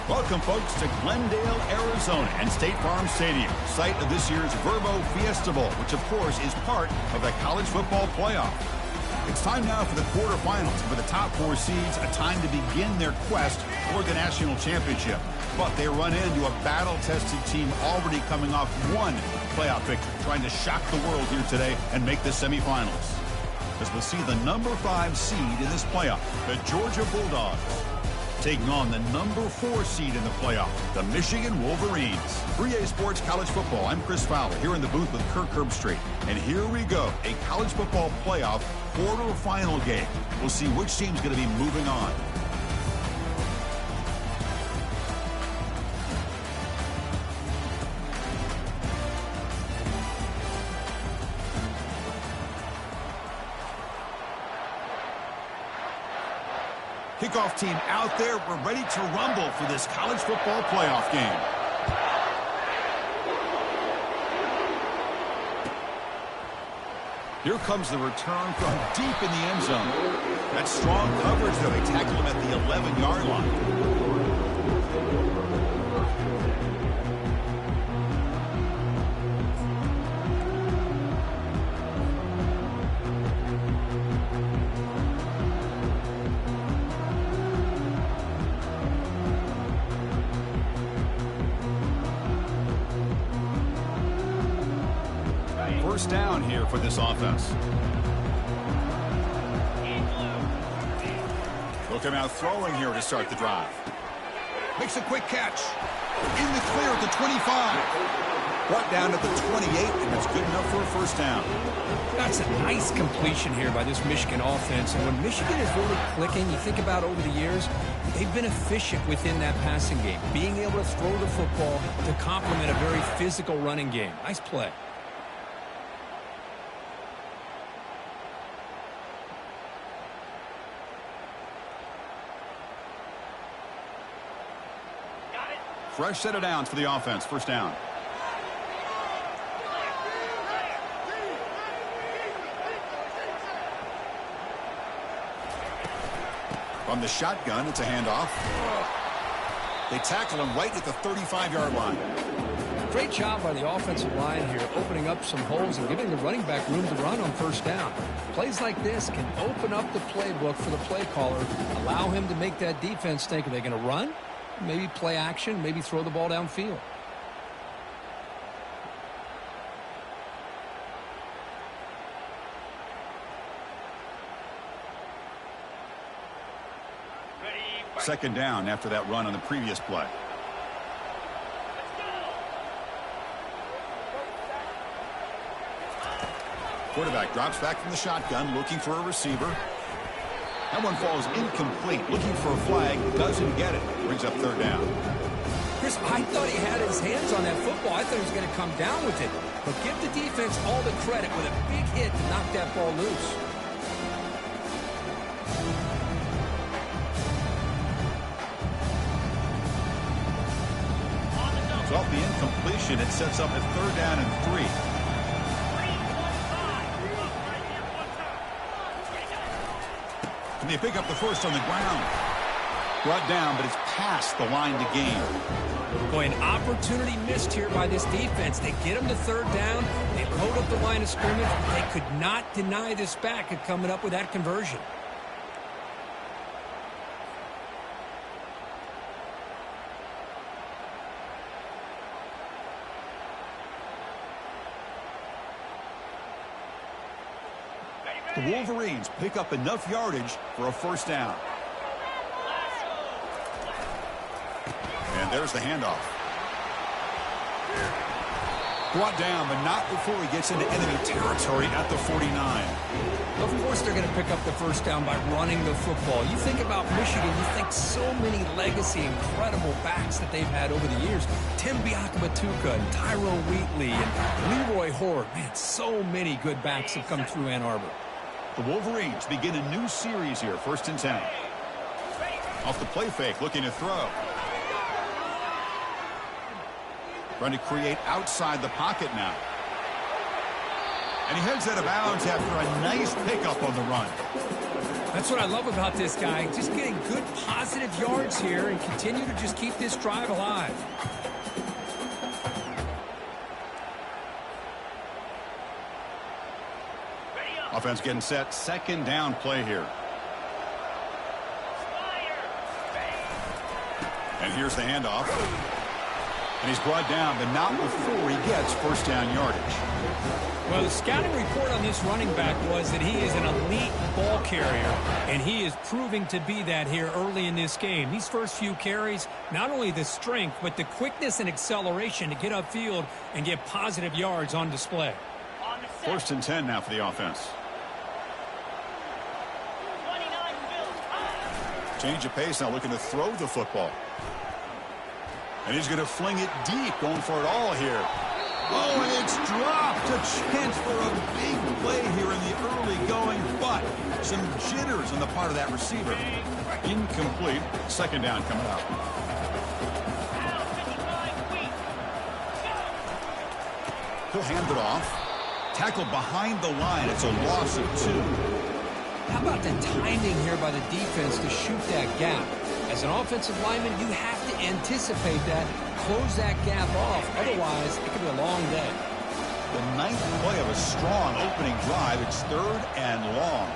Welcome, folks, to Glendale, Arizona, and State Farm Stadium, site of this year's Verbo Fiesta Bowl, which, of course, is part of the college football playoff. It's time now for the quarterfinals, for the top four seeds, a time to begin their quest for the national championship. But they run into a battle-tested team already coming off one playoff victory, trying to shock the world here today and make the semifinals. As we'll see the number 5 seed in this playoff, the Georgia Bulldogs, taking on the number 4 seed in the playoff, the Michigan Wolverines. 3A Sports College Football, I'm Chris Fowler, here in the booth with Kirk Herbstreit. And here we go, a college football playoff quarterfinal game. We'll see which team's going to be moving on. Kickoff team out there. We're ready to rumble for this college football playoff game. Here comes the return from deep in the end zone. That strong coverage, though. They tackle him at the 11-yard line. First down here for this offense. Look him out throwing here to start the drive. Makes a quick catch. In the clear at the 25. Brought down at the 28, and it's good enough for a first down. That's a nice completion here by this Michigan offense. And when Michigan is really clicking, you think about over the years, they've been efficient within that passing game. Being able to throw the football to complement a very physical running game. Nice play. Fresh set of downs for the offense. First down. From the shotgun, it's a handoff. They tackle him right at the 35-yard line. Great job by the offensive line here, opening up some holes and giving the running back room to run on first down. Plays like this can open up the playbook for the play caller, allow him to make that defense think, are they going to run? Maybe play action, maybe throw the ball downfield. Second down after that run on the previous play. Quarterback drops back from the shotgun, looking for a receiver. That one falls incomplete. Looking for a flag. Doesn't get it. Brings up third down. Chris, I thought he had his hands on that football. I thought he was going to come down with it. But give the defense all the credit with a big hit to knock that ball loose. So off the incompletion, it sets up a third down and 3. And they pick up the first on the ground. Brought down, but it's past the line to gain. Boy, an opportunity missed here by this defense. They get them to third down. They load up the line of scrimmage. They could not deny this back at coming up with that conversion. The Wolverines pick up enough yardage for a first down. And there's the handoff. Brought down, but not before he gets into enemy territory at the 49. Of course they're going to pick up the first down by running the football. You think about Michigan, you think so many legacy, incredible backs that they've had over the years. Tim Biakabatuka and Tyrone Wheatley and Leroy Horde. Man, so many good backs have come through Ann Arbor. The Wolverines begin a new series here, first and 10. Off the play fake, looking to throw. Trying to create outside the pocket now. And he heads out of bounds after a nice pickup on the run. That's what I love about this guy. Just getting good, positive yards here and continue to just keep this drive alive. Offense getting set. Second down play here. And here's the handoff. And he's brought down, but not before he gets first down yardage. Well, the scouting report on this running back was that he is an elite ball carrier, and he is proving to be that here early in this game. These first few carries, not only the strength, but the quickness and acceleration to get upfield and get positive yards on display. First and 10 now for the offense. Change of pace now, looking to throw the football. And he's going to fling it deep, going for it all here. Oh, and it's dropped. A chance for a big play here in the early going, but some jitters on the part of that receiver. Incomplete. Second down coming up. He'll hand it off. Tackled behind the line. It's a loss of 2. How about the timing here by the defense to shoot that gap? As an offensive lineman, you have to anticipate that, close that gap off. Otherwise, it could be a long day. The 9th play of a strong opening drive. It's 3rd and long.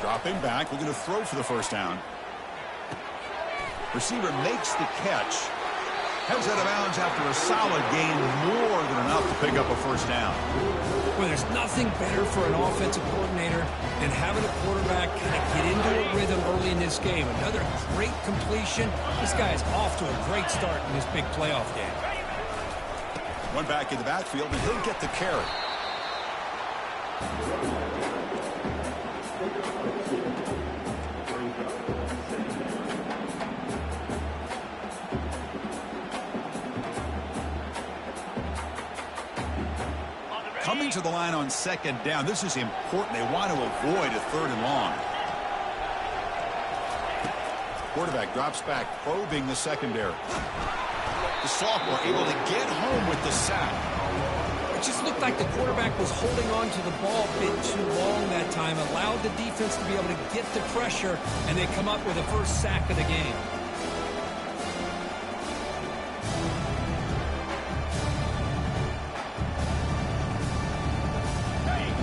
Dropping back, looking to throw for the first down. Receiver makes the catch. Heads out of bounds after a solid gain, more than enough to pick up a first down. Well, there's nothing better for an offensive coordinator than having a quarterback kind of get into a rhythm early in this game. Another great completion. This guy is off to a great start in this big playoff game. One back in the backfield, and he'll get the carry. Coming to the line on second down. This is important. They want to avoid a 3rd and long. Quarterback drops back, probing the secondary. The sophomore able to get home with the sack. It just looked like the quarterback was holding on to the ball a bit too long that time, allowed the defense to be able to get the pressure, and they come up with the first sack of the game.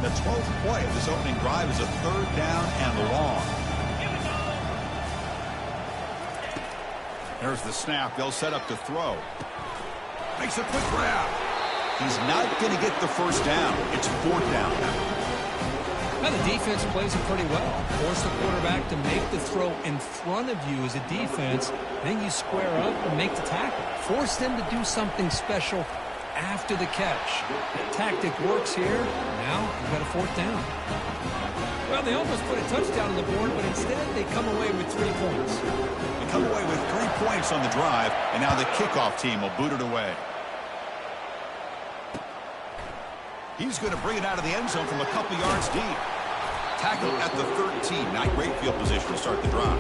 The 12th play of this opening drive is a 3rd down and long. There's the snap. They'll set up to throw. Makes a quick grab. He's not going to get the first down. It's 4th down. Now the defense plays it pretty well. Force the quarterback to make the throw in front of you as a defense. Then you square up and make the tackle. Force them to do something special after the catch. That tactic works here. Now you've got a 4th down. Well, they almost put a touchdown on the board, but instead they come away with 3 points. They come away with 3 points on the drive, and now the kickoff team will boot it away. He's going to bring it out of the end zone from a couple yards deep. Tackle at the 13. Not great field position to start the drive.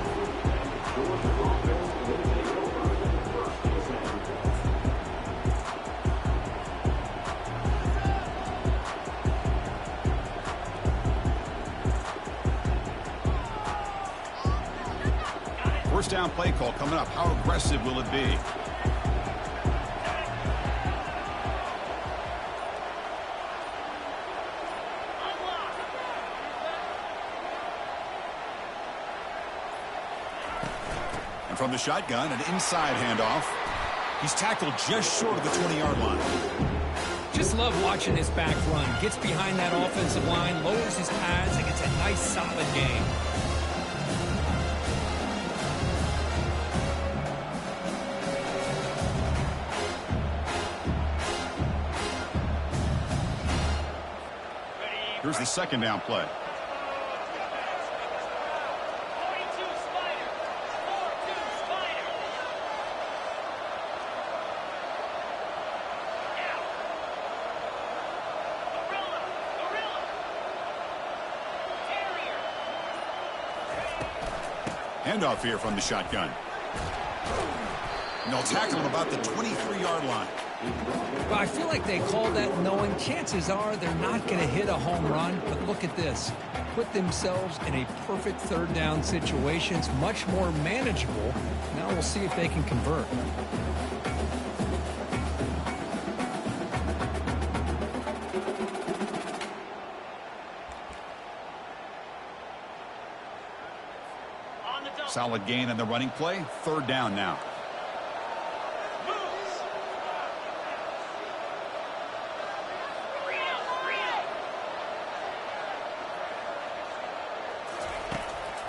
First down play call coming up. How aggressive will it be? And from the shotgun, an inside handoff. He's tackled just short of the 20-yard line. Just love watching this back run. Gets behind that offensive line, lowers his pads, and gets a nice solid gain. Here's the second down play. Handoff here from the shotgun. And they'll tackle him about the 23-yard line. Well, I feel like they called that knowing chances are they're not going to hit a home run. But look at this. Put themselves in a perfect third down situation. It's much more manageable. Now we'll see if they can convert. Solid gain on the running play. Third down now.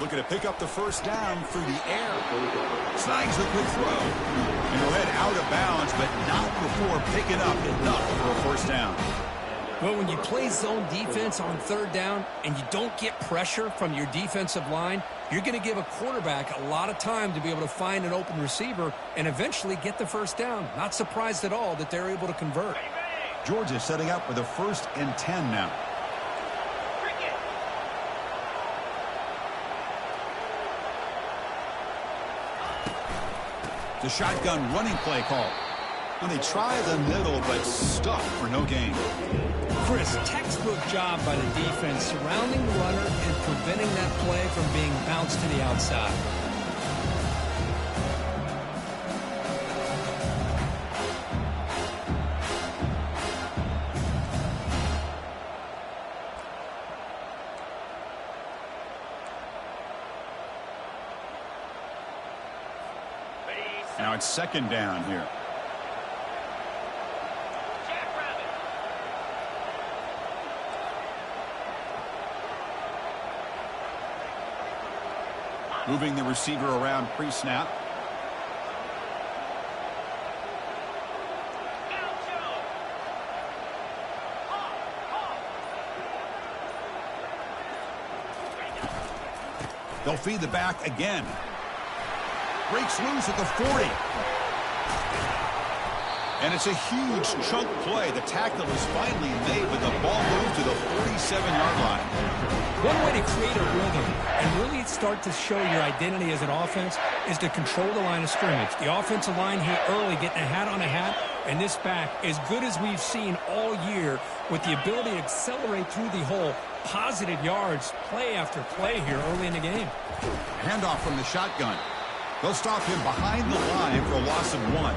Looking to pick up the first down through the air. Snags the quick throw. And he'll head out of bounds, but not before picking up enough for a first down. Well, when you play zone defense on third down and you don't get pressure from your defensive line, you're going to give a quarterback a lot of time to be able to find an open receiver and eventually get the first down. Not surprised at all that they're able to convert. Georgia setting up for the 1st and 10 now. The shotgun running play call. When they try the middle, but stuck for no gain. Chris, textbook job by the defense surrounding the runner and preventing that play from being bounced to the outside. Now it's second down here. Moving the receiver around pre-snap. They'll feed the back again. Breaks loose at the 40. And it's a huge chunk play. The tackle is finally made, but the ball moved to the 47-yard line. One way to create a rhythm and really start to show your identity as an offense is to control the line of scrimmage. The offensive line here early getting a hat on a hat, and this back as good as we've seen all year with the ability to accelerate through the hole. Positive yards, play after play here early in the game. Handoff from the shotgun. They'll stop him behind the line for a loss of 1.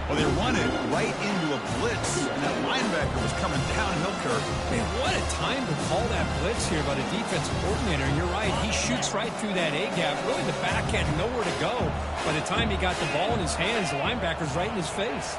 Well, they run it right into a blitz, and that linebacker was coming downhill, Kirk. Man, what a time to call that blitz here by the defensive coordinator. And you're right, he shoots right through that A-gap. Really, the back had nowhere to go. By the time he got the ball in his hands, the linebacker's right in his face.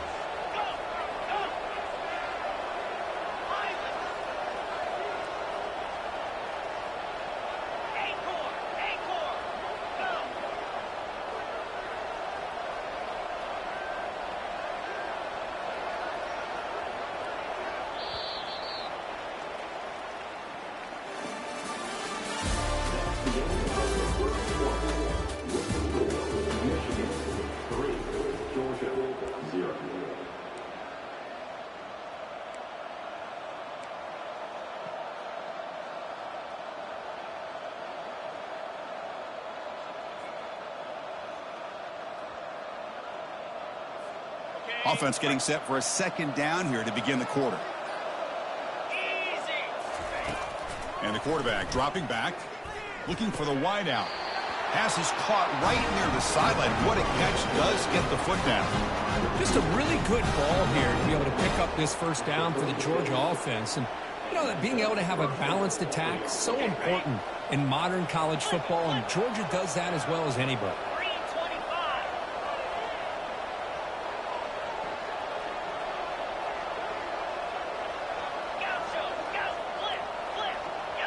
Offense getting set for a second down here to begin the quarter. And the quarterback dropping back, looking for the wideout. Pass is caught right near the sideline. What a catch, does get the foot down. Just a really good ball here to be able to pick up this first down for the Georgia offense. And, you know, that being able to have a balanced attack is so important in modern college football, and Georgia does that as well as anybody.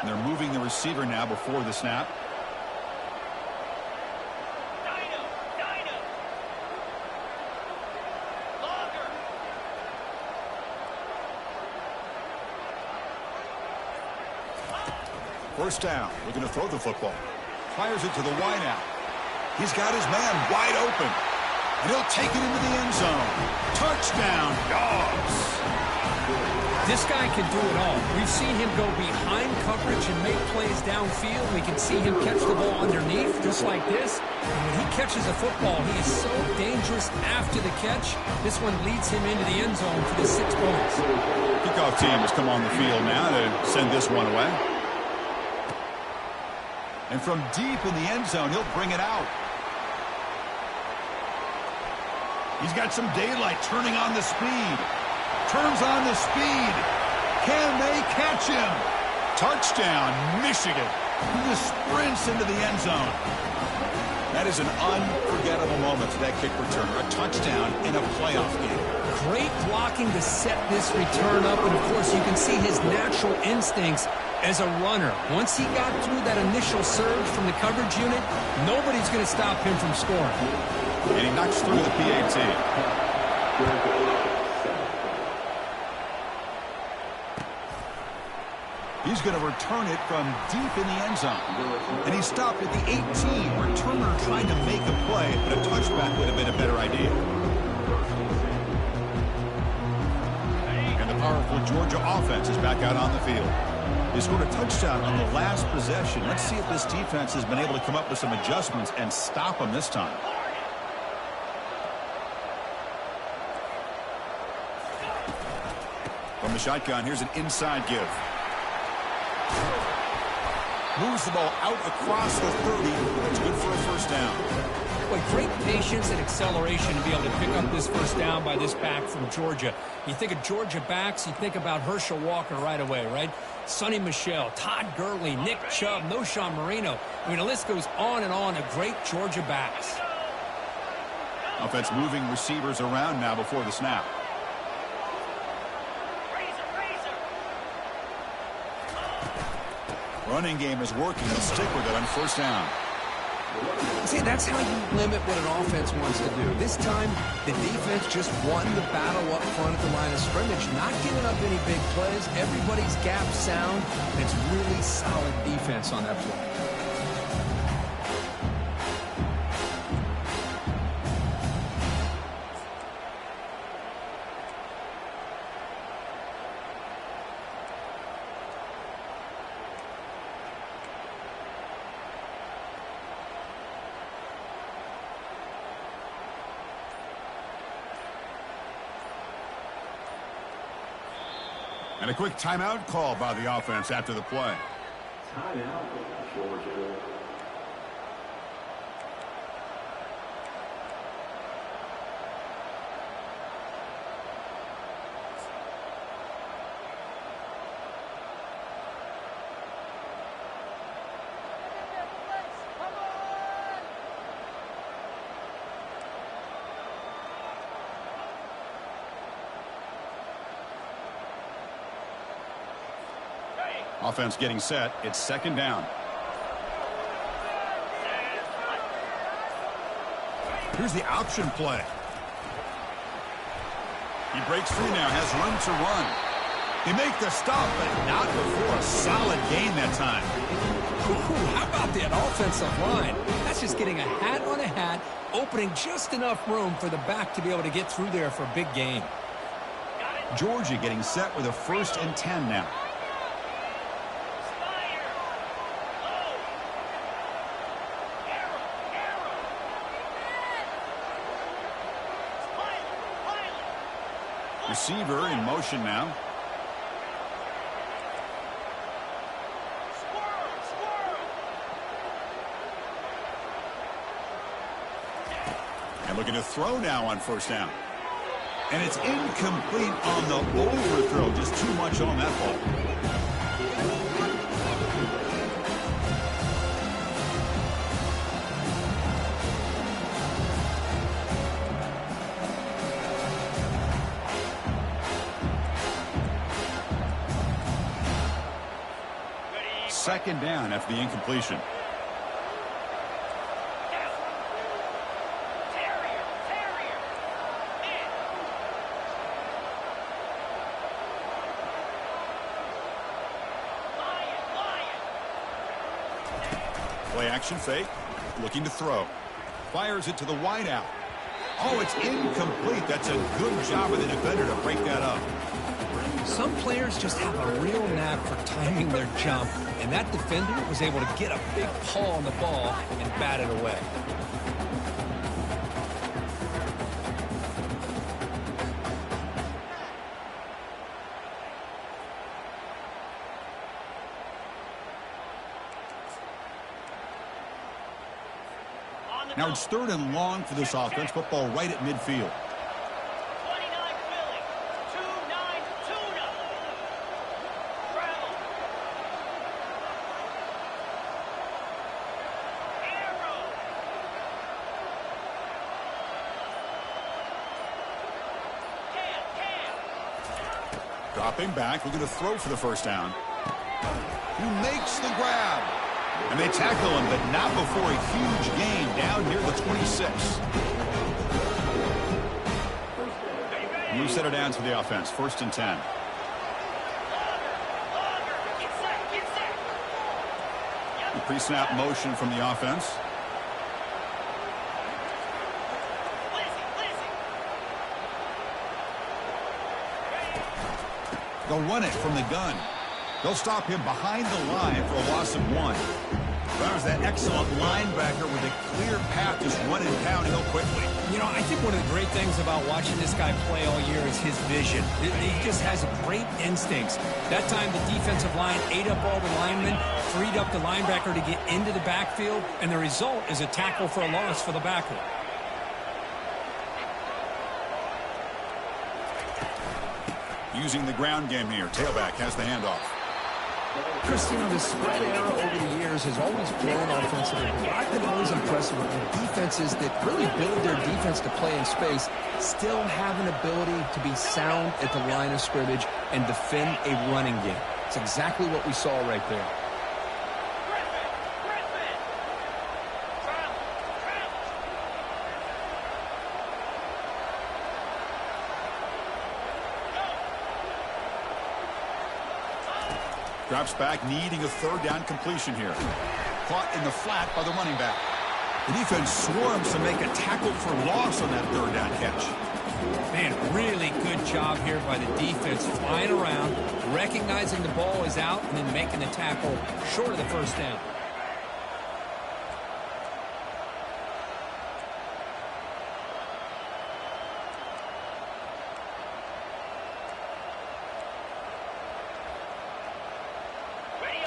And they're moving the receiver now before the snap. First down, looking to throw the football. Fires it to the wideout. He's got his man wide open. And he'll take it into the end zone. Touchdown, Dogs. This guy can do it all. We've seen him go behind coverage and make plays downfield. We can see him catch the ball underneath, just like this. And when he catches a football, he is so dangerous after the catch. This one leads him into the end zone for the 6 points. Kickoff team has come on the field now to send this one away. And from deep in the end zone, he'll bring it out. He's got some daylight, turning on the speed. Turns on the speed. Can they catch him? Touchdown, Michigan. He just sprints into the end zone. That is an unforgettable moment to that kick returner. A touchdown in a playoff game. Great blocking to set this return up. And, of course, you can see his natural instincts as a runner. Once he got through that initial surge from the coverage unit, nobody's going to stop him from scoring. And he knocks through the PAT. He's going to return it from deep in the end zone. And he stopped at the 18. Returner trying to make a play, but a touchback would have been a better idea. And the powerful Georgia offense is back out on the field. They scored a touchdown on the last possession. Let's see if this defense has been able to come up with some adjustments and stop them this time. From the shotgun, here's an inside give. Moves the ball out across the 30. It's good for a first down. Boy, great patience and acceleration to be able to pick up this first down by this back from Georgia. You think of Georgia backs, you think about Herschel Walker right away, right? Sonny Michel, Todd Gurley, Nick Chubb, Noshawn Marino. I mean, the list goes on and on of great Georgia backs. Offense moving receivers around now before the snap. Running game is working. They'll stick with it on first down. See, that's how you limit what an offense wants to do. This time, the defense just won the battle up front at the line of scrimmage, not giving up any big plays. Everybody's gap sound, and it's really solid defense on that play. And a quick timeout call by the offense after the play. Timeout, Georgia. Offense getting set. It's second down. Here's the option play. He breaks free now, has room to run. They make the stop, but not before a solid gain that time. Ooh, how about that offensive line? That's just getting a hat on a hat, opening just enough room for the back to be able to get through there for a big gain. Georgia getting set with a 1st and 10 now. Receiver in motion now. And looking to throw now on first down. And it's incomplete on the overthrow. Just too much on that ball. Second down after the incompletion. Play action fake. Looking to throw. Fires it to the wideout. Oh, it's incomplete. That's a good job of the defender to break that up. Some players just have a real knack for timing timing their jump, and that defender was able to get a big paw on the ball and bat it away. Now it's 3rd and long for this offense. Football right at midfield. 29 Philly. 2-9 Tuna. Travel. Arrow. Cam. Dropping back, looking to throw for the first down. He makes the grab. And they tackle him, but not before a huge gain down near the 26. New set of downs for the offense. 1st and 10. The pre-snap motion from the offense. They'll run it from the gun. They'll stop him behind the line for a loss of 1. That was that excellent linebacker with a clear path, just running downhill quickly. You know, I think one of the great things about watching this guy play all year is his vision. He just has great instincts. That time the defensive line ate up all the linemen, freed up the linebacker to get into the backfield, and the result is a tackle for a loss for the backer. Using the ground game here. Tailback has the handoff. Chris, you know, the spread era over the years has always grown offensively. I've been always impressed with the defenses that really build their defense to play in space, still have an ability to be sound at the line of scrimmage and defend a running game. It's exactly what we saw right there. Drops back, needing a 3rd down completion here. Caught in the flat by the running back. The defense swarms to make a tackle for loss on that 3rd down catch. Man, really good job here by the defense, flying around, recognizing the ball is out, and then making the tackle short of the 1st down.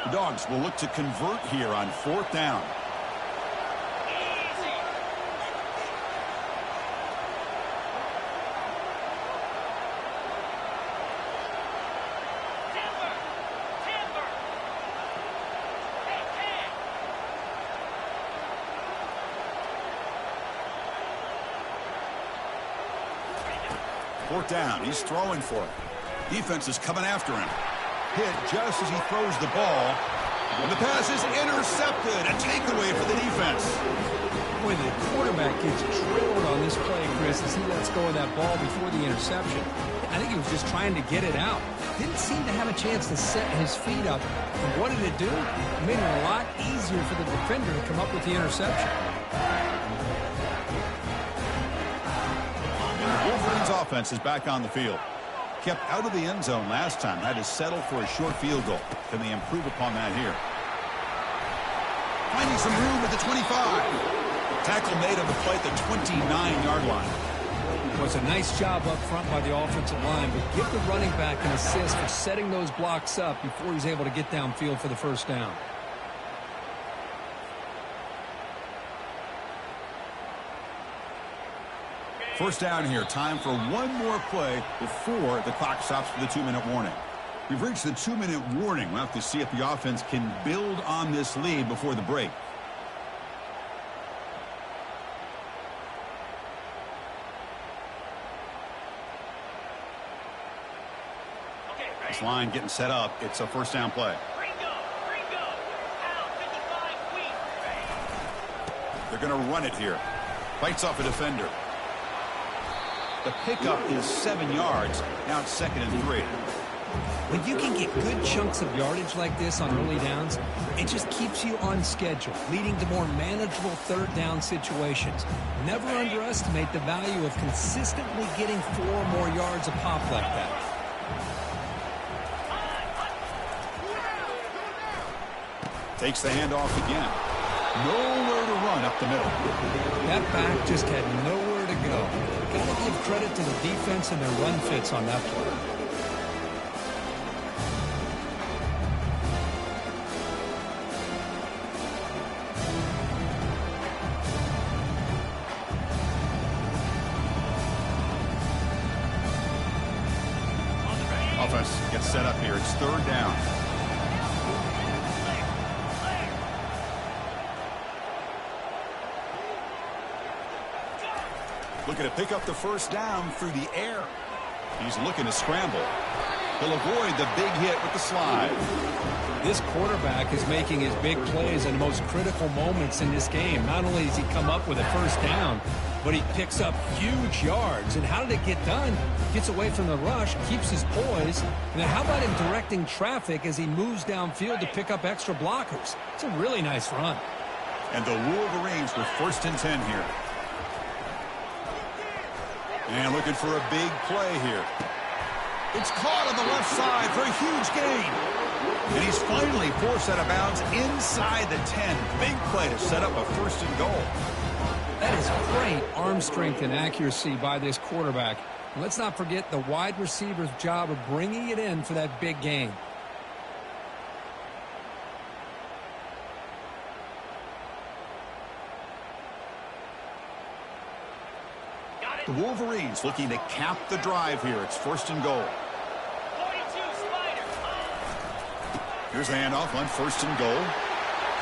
The Dogs will look to convert here on 4th down. Fourth down. He's throwing for it. Defense is coming after him. Hit just as he throws the ball. And the pass is intercepted. A takeaway for the defense. Boy, the quarterback gets drilled on this play, Chris, as he lets go of that ball before the interception. I think he was just trying to get it out. Didn't seem to have a chance to set his feet up. And what did it do? It made it a lot easier for the defender to come up with the interception. Wolverine's offense is back on the field. Kept out of the end zone last time. Had to settle for a short field goal. Can they improve upon that here? Finding some room at the 25. Tackle made on the play at the 29-yard line. It was a nice job up front by the offensive line, but give the running back an assist for setting those blocks up before he's able to get downfield for the first down. First down here. Time for one more play before the clock stops for the 2-minute warning. We've reached the 2-minute warning. We'll have to see if the offense can build on this lead before the break. This line getting set up. It's a first down play. They're going to run it here. Fights off a defender. The pickup is 7 yards. Now it's 2nd and 3. When you can get good chunks of yardage like this on early downs, it just keeps you on schedule, leading to more manageable third down situations. Never underestimate the value of consistently getting 4 more yards a pop like that. Takes the handoff again. Nowhere to run up the middle. That back just had nowhere to go. Got to give credit to the defense and their run fits on that play. Offense gets set up here. It's third down. Looking to pick up the first down through the air. He's looking to scramble. He'll avoid the big hit with the slide. This quarterback is making his big plays in the most critical moments in this game. Not only does he come up with a first down, but he picks up huge yards. And how did it get done? Gets away from the rush, keeps his poise. And then how about him directing traffic as he moves downfield to pick up extra blockers? It's a really nice run. And the Wolverines with 1st and 10 here. And looking for a big play here. It's caught on the left side for a huge gain. And he's finally forced out of bounds inside the 10. Big play to set up a 1st and goal. That is great arm strength and accuracy by this quarterback. And let's not forget the wide receiver's job of bringing it in for that big gain. The Wolverines looking to cap the drive here. It's 1st and goal. 42 Spider. Here's the handoff on 1st and goal.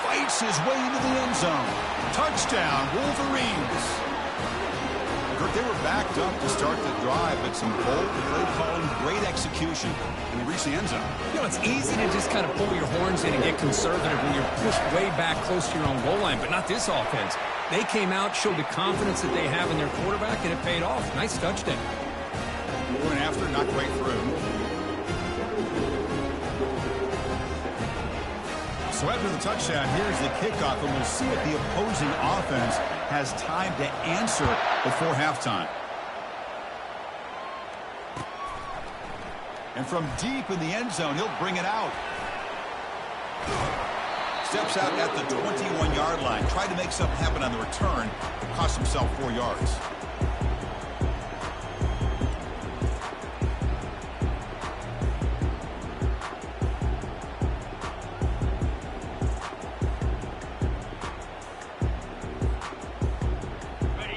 Fights his way into the end zone. Touchdown, Wolverines. Kurt, they were backed up to start the drive, but some bold play calling, great execution, and they reached the end zone. You know, it's easy to just kind of pull your horns in and get conservative when you're pushed way back close to your own goal line, but not this offense. They came out, showed the confidence that they have in their quarterback, and it paid off. Nice touchdown. Going after, not quite through. So after the touchdown, here's the kickoff, and we'll see if the opposing offense has time to answer before halftime. And from deep in the end zone, he'll bring it out. Steps out at the 21-yard line. Tried to make something happen on the return. Cost himself 4 yards.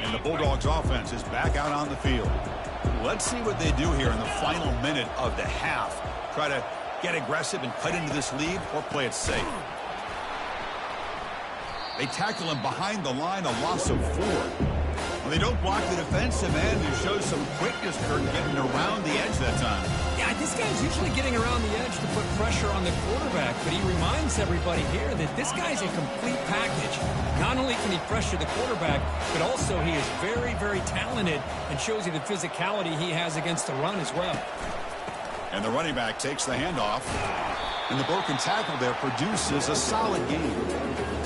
And the Bulldogs offense is back out on the field. Let's see what they do here in the final minute of the half. Try to get aggressive and cut into this lead or play it safe. They tackle him behind the line, a loss of 4. Well, they don't block the defensive end, who shows some quickness, Kurt, getting around the edge that time. Yeah, this guy's usually getting around the edge to put pressure on the quarterback, but he reminds everybody here that this guy's a complete package. Not only can he pressure the quarterback, but also he is very, very talented and shows you the physicality he has against the run as well. And the running back takes the handoff. And the broken tackle there produces a solid game.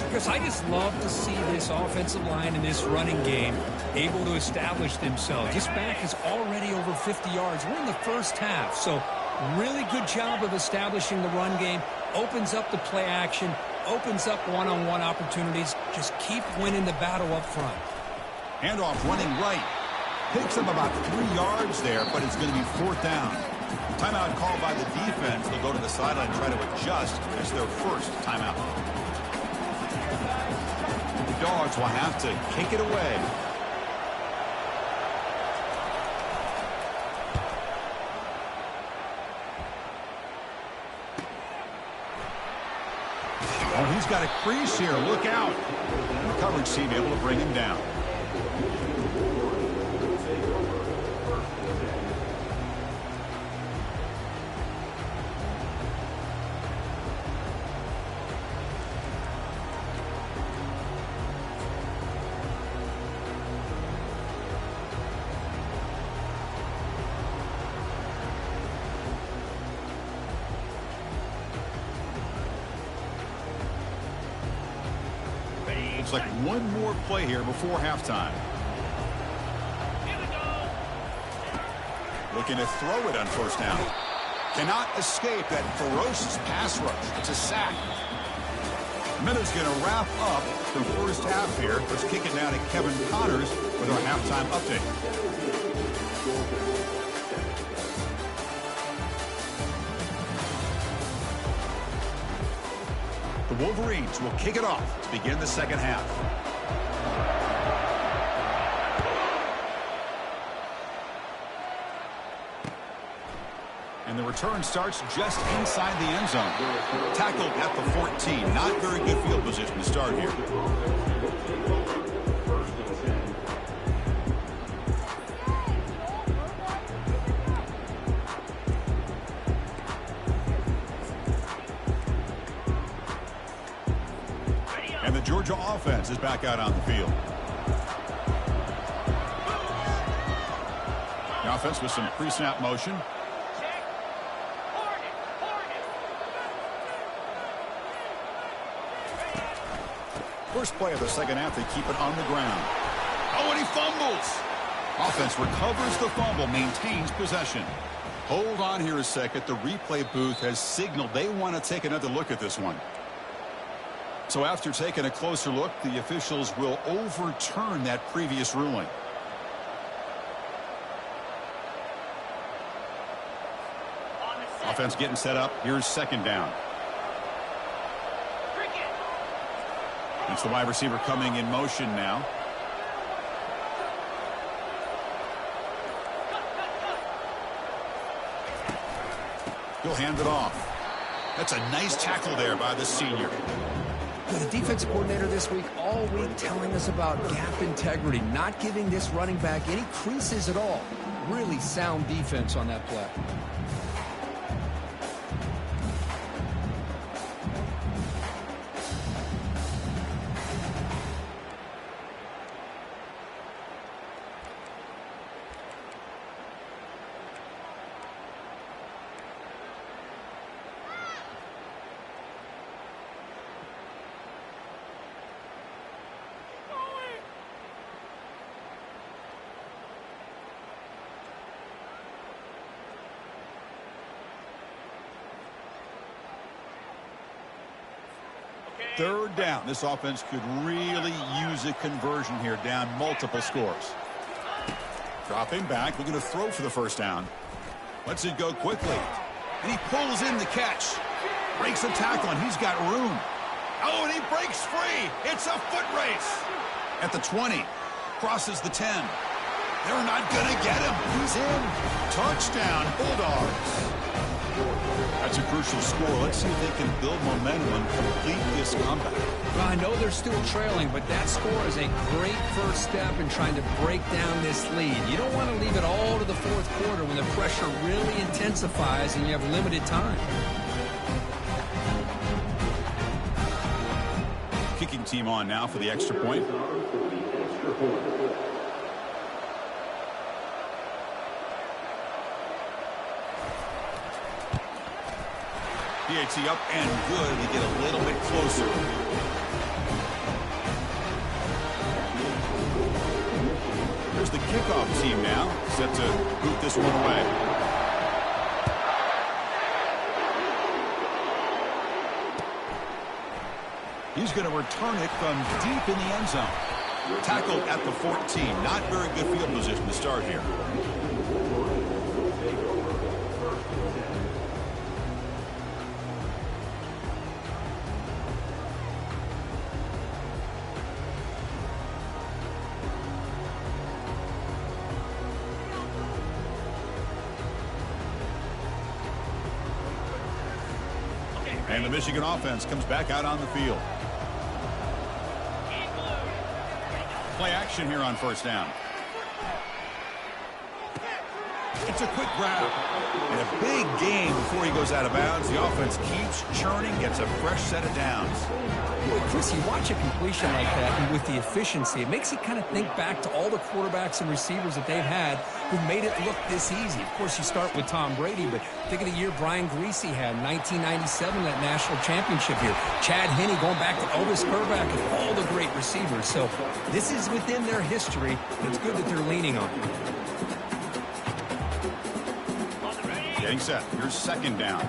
Because I just love to see this offensive line in this running game able to establish themselves. This back is already over 50 yards. We're in the first half, so really good job of establishing the run game. Opens up the play action, opens up one-on-one opportunities. Just keep winning the battle up front. Handoff running right. Picks up about 3 yards there, but it's going to be 4th down. Timeout called by the defense. They'll go to the sideline and try to adjust. It's their first timeout. The Dogs will have to kick it away. Oh, he's got a crease here. Look out. And the coverage team able to bring him down. Looks like one more play here before halftime. Here we go. Looking to throw it on 1st down. Cannot escape that ferocious pass rush. It's a sack. Minute's going to wrap up the first half here. Let's kick it now to Kevin Connors with our halftime update. The Wolverines will kick it off to begin the second half. And the return starts just inside the end zone. Tackled at the 14. Not very good field position to start here. And the Georgia offense is back out on the field. The offense with some pre-snap motion. First play of the second half, they keep it on the ground. Oh, and he fumbles. Offense recovers the fumble, maintains possession. Hold on here a second. The replay booth has signaled they want to take another look at this one. So after taking a closer look, the officials will overturn that previous ruling. Offense getting set up. Here's second down. It's the wide receiver coming in motion now. He'll hand it off. That's a nice tackle there by the senior. The defensive coordinator this week, all week, telling us about gap integrity, not giving this running back any creases at all. Really sound defense on that play. Third down. This offense could really use a conversion here, down multiple scores. Dropping back, looking to throw for the first down. Lets it go quickly. And he pulls in the catch. Breaks a tackle, and he's got room. Oh, and he breaks free. It's a foot race. At the 20. Crosses the 10. They're not going to get him. He's in. Touchdown, Bulldogs. That's a crucial score. Let's see if they can build momentum and complete this comeback. Well, I know they're still trailing, but that score is a great first step in trying to break down this lead. You don't want to leave it all to the fourth quarter when the pressure really intensifies and you have limited time. Kicking team on now for the extra point. PAT up and good. They get a little bit closer. There's the kickoff team now, set to boot this one away. He's going to return it from deep in the end zone. Tackled at the 14. Not very good field position to start here. And the Michigan offense comes back out on the field. Play action here on first down. It's a quick grab. And a big game before he goes out of bounds. The offense keeps churning, gets a fresh set of downs. Boy, Chris, you watch a completion like that, and with the efficiency, it makes you kind of think back to all the quarterbacks and receivers that they've had who made it look this easy. Of course, you start with Tom Brady, but think of the year Brian Greasy had in 1997, that national championship year. Chad Henne going back to Elvis Grbac and all the great receivers. So this is within their history. It's good that they're leaning on it. Getting set. Here's second down.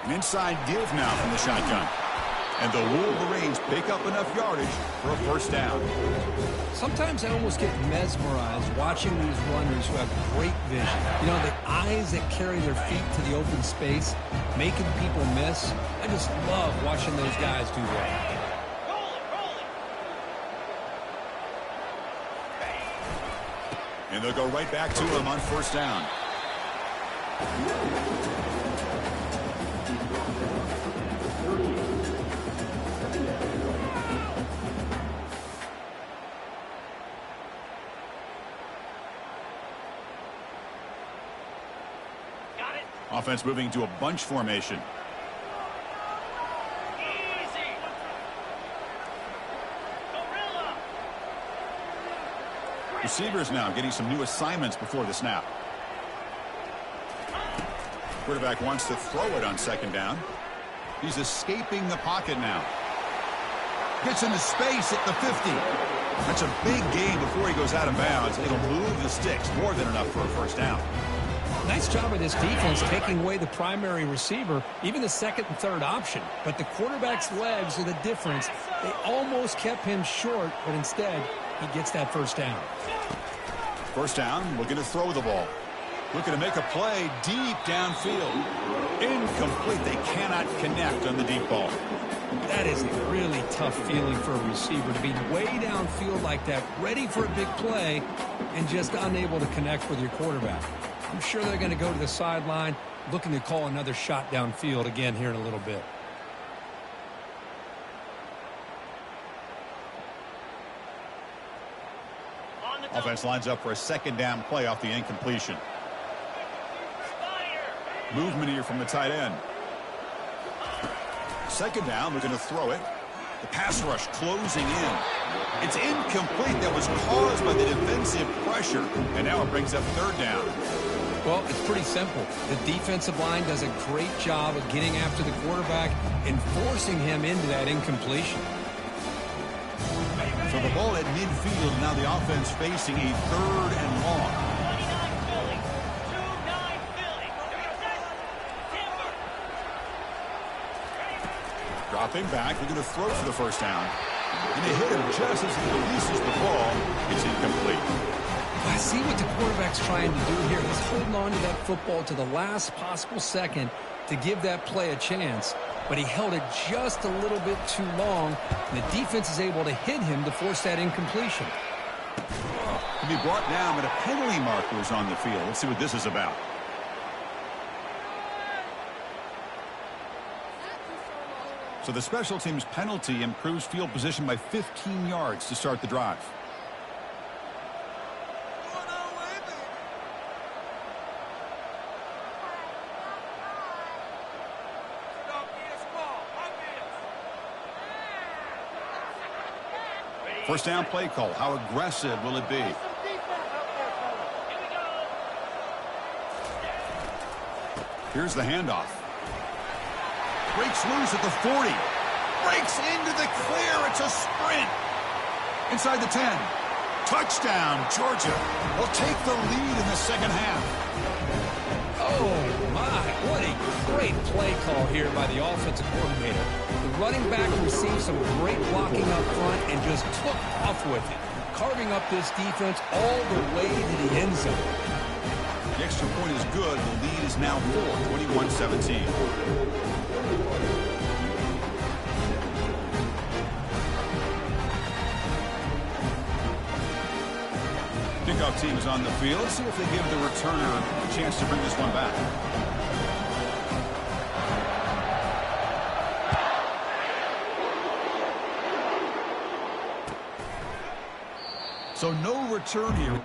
An inside give now from the shotgun. And the Wolverines pick up enough yardage for a first down. Sometimes I almost get mesmerized watching these runners who have great vision. You know, the eyes that carry their feet to the open space, making people miss. I just love watching those guys do that. And they'll go right back to him on first down. Offense moving to a bunch formation. Easy. Gorilla. Receivers now getting some new assignments before the snap. Quarterback wants to throw it on second down. He's escaping the pocket now. Gets into space at the 50. That's a big gain before he goes out of bounds. It'll move the sticks, more than enough for a first down. Nice job of this defense taking away the primary receiver, even the second and third option. But the quarterback's legs are the difference. They almost kept him short, but instead, he gets that first down. First down, looking to throw the ball. Looking to make a play deep downfield. Incomplete. They cannot connect on the deep ball. That is a really tough feeling for a receiver to be way downfield like that, ready for a big play, and just unable to connect with your quarterback. I'm sure they're going to go to the sideline, looking to call another shot downfield again here in a little bit. Offense lines up for a second down play off the incompletion. Movement here from the tight end. Second down, we're going to throw it. The pass rush closing in. It's incomplete. That was caused by the defensive pressure. And now it brings up third down. Well, it's pretty simple. The defensive line does a great job of getting after the quarterback and forcing him into that incompletion. So the ball at midfield, now the offense facing a third and long. 29 Philly. 2-9 Philly. Timber. Dropping back, we're going to throw for the first down. And they hit him just as he releases the ball. It's incomplete. I see what the quarterback's trying to do here. He's holding on to that football to the last possible second to give that play a chance. But he held it just a little bit too long, and the defense is able to hit him to force that incompletion. To be brought down, but a penalty marker is on the field. Let's see what this is about. So the special teams penalty improves field position by 15 yards to start the drive. First down play call. How aggressive will it be? Here's the handoff. Breaks loose at the 40. Breaks into the clear. It's a sprint. Inside the 10. Touchdown, Georgia. Will take the lead in the second half. Oh, my. What a great play call here by the offensive coordinator. The running back received some great blocking up front and just took off with it, carving up this defense all the way to the end zone. The extra point is good. The lead is now 4, 21-17. Kickoff team is on the field. Let's see if they give the returner a chance to bring this one back. So no return here.